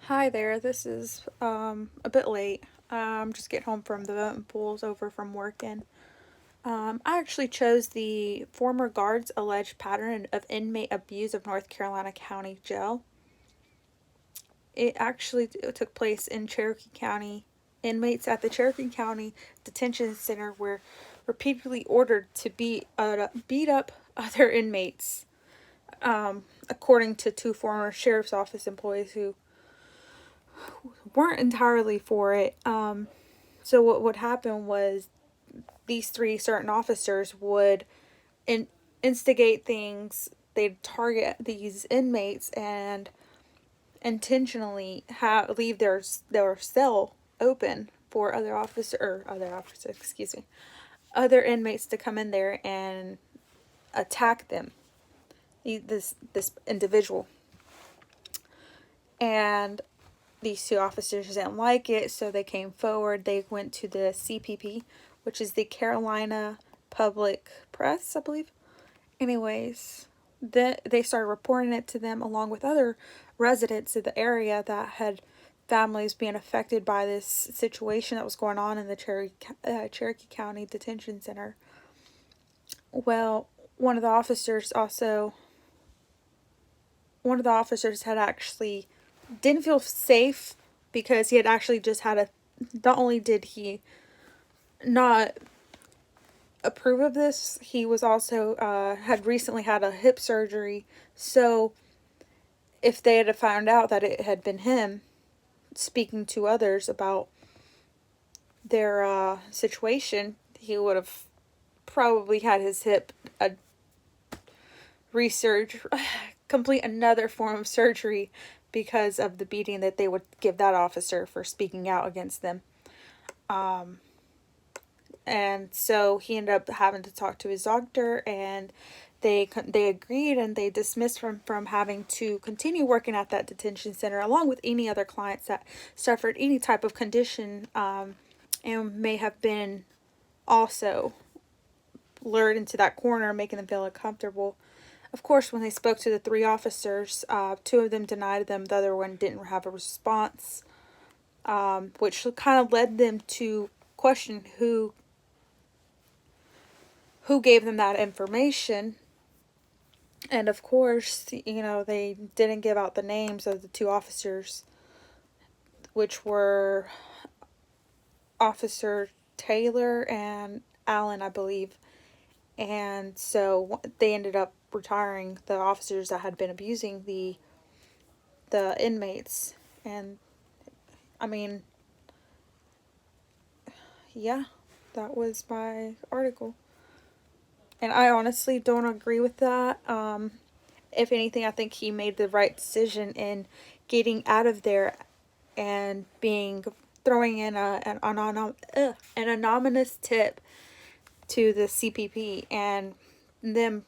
Hi there, this is a bit late. I'm just getting home from the voting polls over from working. I actually chose the former guard's alleged pattern of inmate abuse of North Carolina County Jail. It actually took place in Cherokee County. Inmates at the Cherokee County Detention Center were repeatedly ordered to beat up other inmates, according to two former sheriff's office employees who weren't entirely for it. So what would happen was these three certain officers would in, instigate things. They'd target these inmates and intentionally leave their cell open for other inmates to come in there and attack them. This individual, and these two officers didn't like it, so they came forward. They went to the CPP, which is the Carolina Public Press, I believe. Anyways, they started reporting it to them along with other residents of the area that had families being affected by this situation that was going on in the Cherokee County Detention Center. Well, one of the officers had actually didn't feel safe because he had actually just had a not only did he not approve of this, he was also had recently had a hip surgery. So if they had found out that it had been him speaking to others about their situation, he would have probably had his hip research complete another form of surgery because of the beating that they would give that officer for speaking out against them. And so he ended up having to talk to his doctor, and they agreed, and they dismissed from having to continue working at that detention center along with any other clients that suffered any type of condition, and may have been also lured into that corner, making them feel uncomfortable. Of course, when they spoke to the three officers, two of them denied them, the other one didn't have a response, which kind of led them to question who gave them that information. And of course, they didn't give out the names of the two officers, which were Officer Taylor and Allen, I believe. And so they ended up retiring the officers that had been abusing the inmates. And I mean, yeah, that was my article. And I honestly don't agree with that. If anything, I think he made the right decision in getting out of there and throwing in an anonymous tip to the CPP, and them,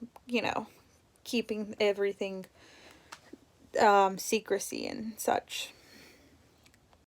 keeping everything secrecy and such.